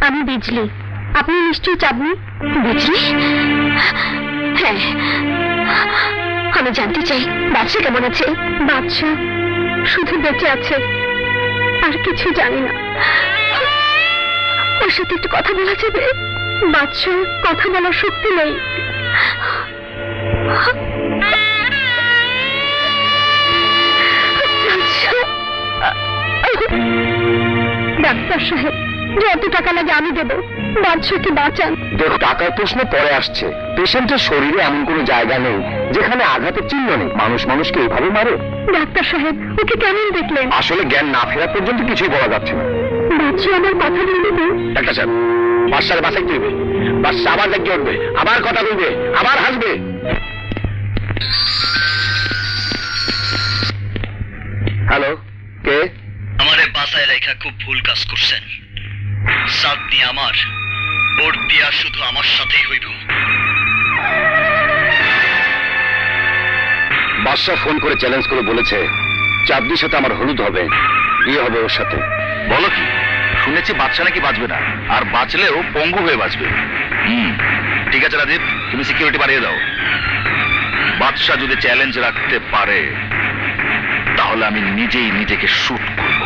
আমি বিজলি, আপনি নিশ্চয়ই চাঁদনি। বিজলি? হ্যাঁ, আমি জানতে চাই বাদশা কেমন আছে। বাদশা শুধু বেঁচে আছে, আর কিছু জানি না। ওর সাথে একটু কথা বলা যাবে? বাদশার কথা বলার শক্তি নেই। ডাক্তার সাহেব, যত টাকা লাগে আমি দেবো, বাদশাকে বাঁচান। দেখো, টাকার প্রশ্ন পরে আসছে। পেশেন্টের শরীরে এমন কোনো জায়গা নেই যেখানে আঘাতের চিহ্ন নেই। মানুষ মানুষকে এইভাবে মারে? ডাক্তার সাহেব, ওকে কেমন দেখলেন? আসলে জ্ঞান না ফেরা পর্যন্ত কিছুই বলা যাচ্ছে না। বাদশা আমার কথা বলবে। ডাক্তার সাহেব, বাদশার বাসায় কি হবে? বাদশা আবার দেখতে উঠবে, আবার কথা বলবে, আবার হাসবে। হ্যালো, কে? আমারে বাসায় রেখা খুব ভুল কাজ করছেন। চাঁদনি আমার, ওর বিয়া শুধু আমার সাথেই হইব। বাদশা ফোন করে চ্যালেঞ্জ করে বলেছে চাঁদনির সাথে আমার হলুদ হবে, বিয়ে হবে ওর সাথে। বলো কি? শুনেছি বাদশা নাকি বাঁচবে না, আর বাঁচলেও পঙ্গু হয়ে বাঁচবে। ঠিক আছে রাজীব, তুমি সিকিউরিটি বাড়িয়ে দাও। বাদশা যদি চ্যালেঞ্জ রাখতে পারে তাহলে আমি নিজেই নিজেকে শুট করব।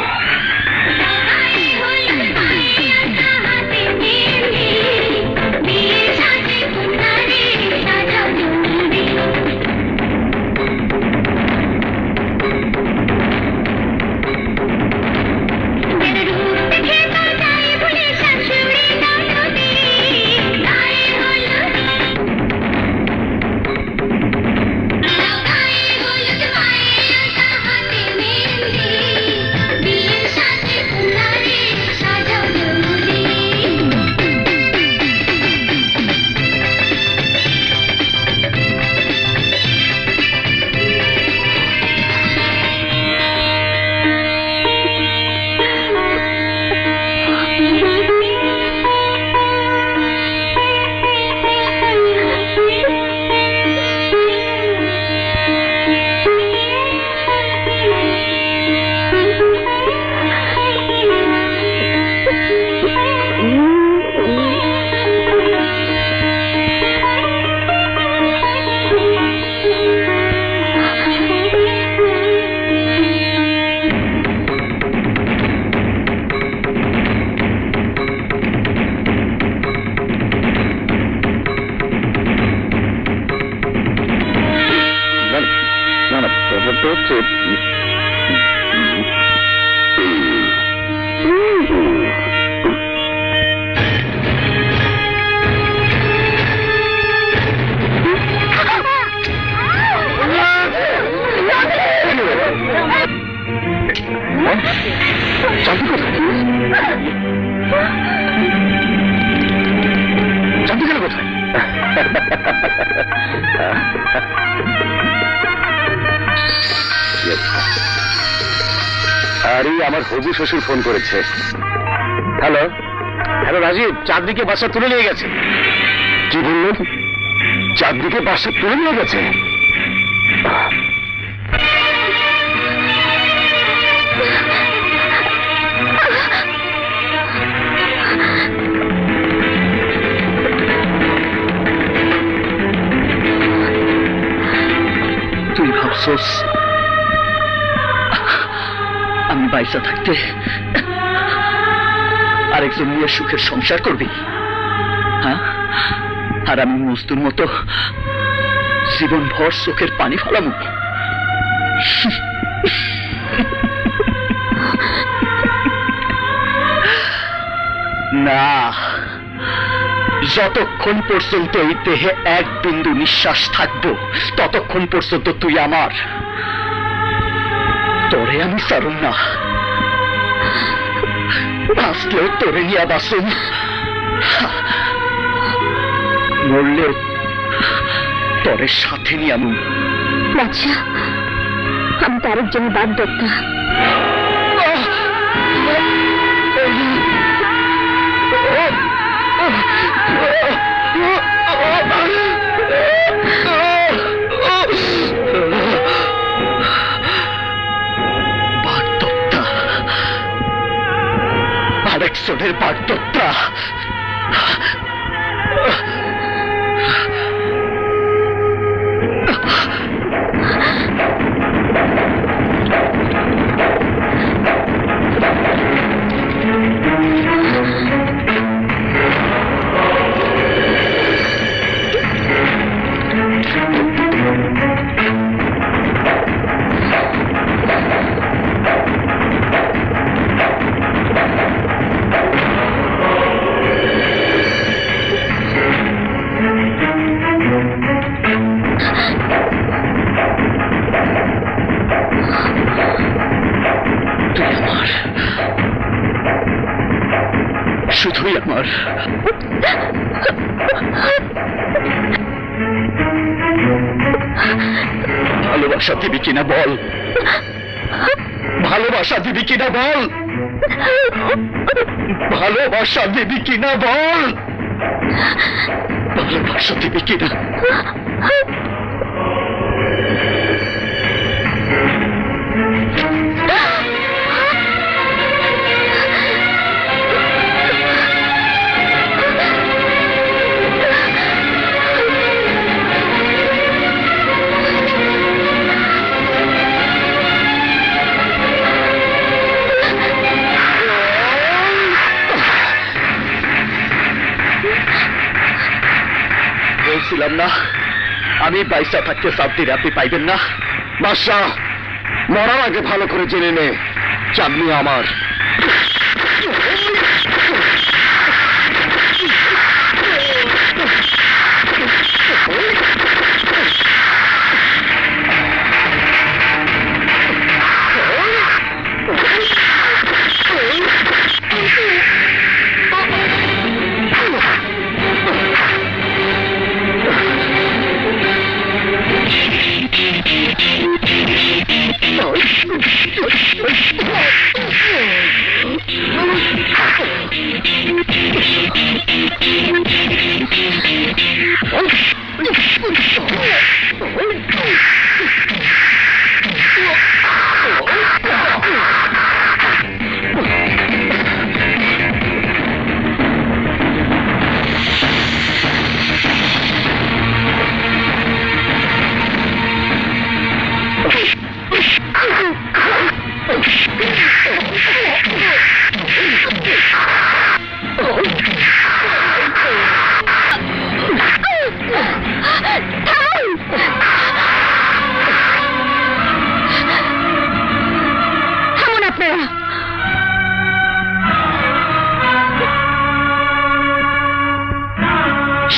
আরে আমার হবু শ্বশুর ফোন করেছে। হ্যালো, হ্যালো রাজীব, চাঁদনিকে বাসা তুলে নিয়ে গেছে। কি বললেন? চাঁদনিকে বাসা তুলে নিয়ে গেছে? তুই ভাবছস আমি বাইসা থাকতে আরেকজন নিয়ে সুখের সংসার করবি? হ্যাঁ, আর আমি মজদুর মতো জীবন ভর চোখের পানি ফেলাম? না, যতক্ষণ পর্যন্ত এই দেহে এক বিন্দু নিঃশ্বাস থাকবো ততক্ষণ পর্যন্ত তুই আমার। তোরে আমি ছাড়ুম না, আজকেও তোরে নিয়ে বাসুম, মরলে তোরে সাথে নিয়ে আমি। বাচ্চা, আমি তার জন্য বাদ দত্তা। আরেকজন আমাদের বাগদত্তা। শুধুই আমার। ভালোবাসা দিবি কিনা বল, ভালোবাসা দিবি কিনা বল, ভালোবাসা দিবি কিনা বল, ভালোবাসা দিবি কিনা। বলছিলাম না আমি পয়সা থাকতে চাঁদনির আপনি পাইবেন না। বাদশাহ, মরার আগে ভালো করে জেনে নে চাঁদনি আমার।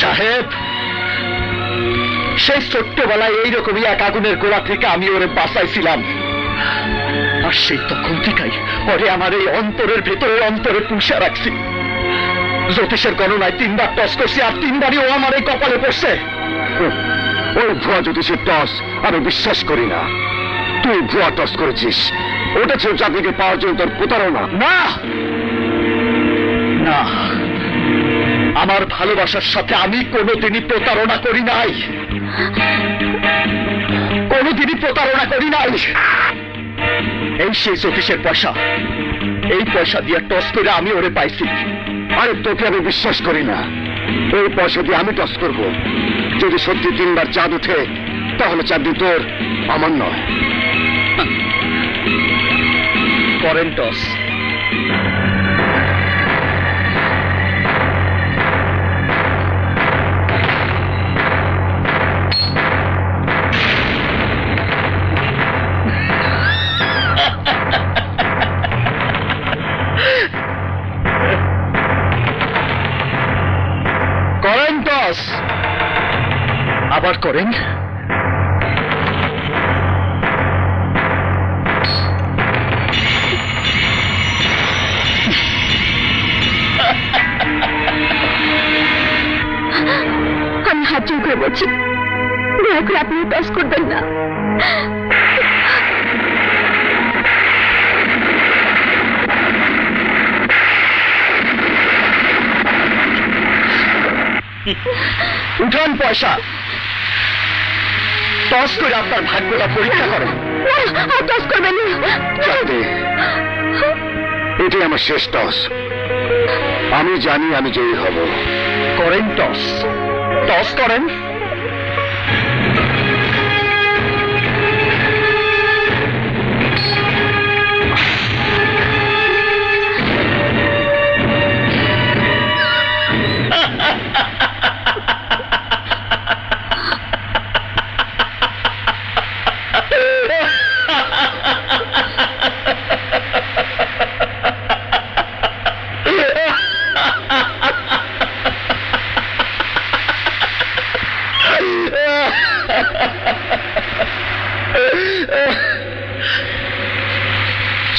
সাহেব, সেই ছোট্টবেলায় এইরকমই এক আগুনের গোড়া থেকে আমি ওরে বাঁচাইছিলাম, আর সেই তখন থেকেই ওরে আমার এই অন্তরের ভেতরে অন্তরে পুষা রাখছি। জ্যোতিষের গণনায় 3 বার টস করছি, আর 3 বারই ও আমার এই কপালে পড়ছে। ওই ভুয়া জ্যোতিষের টস আমি বিশ্বাস করি না। তুই ভুয়া টস করেছিস, ওটা ছিল চাকরিকে পাওয়ার জন্য তোর প্রতারণা। না না, আমার ভালোবাসার সাথে আমি কোনোদিনই প্রতারণা করি নাই, কোনোদিনই প্রতারণা করি নাই। এই সেই জ্যোতিষের পয়সা, এই পয়সা দিয়ে টস করে আমি ওরে পাইছি। আরে তোকে আমি বিশ্বাস করি না, এই পয়সা দিয়ে আমি টস করব। যদি সত্যি 3 বার চাঁদ উঠে, তাহলে চাঁদ তোর, আমার নয়। করেন টস। করেন টস। আবার করেন। আমি হাত জোর করে বলছি, দয়া করে আপনি টস করবেন না। উঠান পয়সা, টস করে আপনার ভাগ্যটা পরীক্ষা করেন। টস করবেন না। এটাই আমার শেষ টস। আমি জানি আমি জয়ী হব। করেন টস, টস করেন।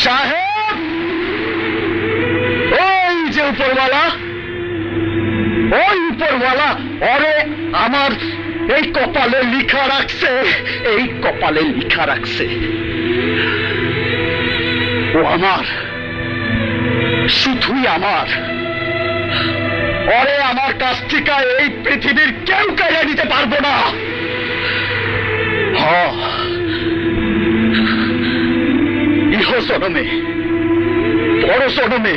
সাহেব, ওই যে উপরওয়ালা, ওই উপরওয়ালা ওরে আমার এই কপালে লিখা রাখছে, এই কপালে লিখা রাখছে। ও আমার, শুধুই আমার। ওরে আমার কাছ থেকে এই পৃথিবীর কেউ কেড়ে নিতে পারবো না। ইহ জনমে, বড় জনমে,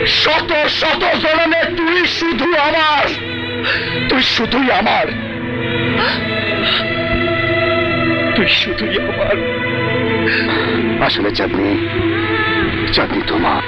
শত শত জনমে তুই শুধু আমার, তুই শুধুই আমার, তুই শুধুই আমার। আসলে চাঁদনি, চাঁদনি তোমার।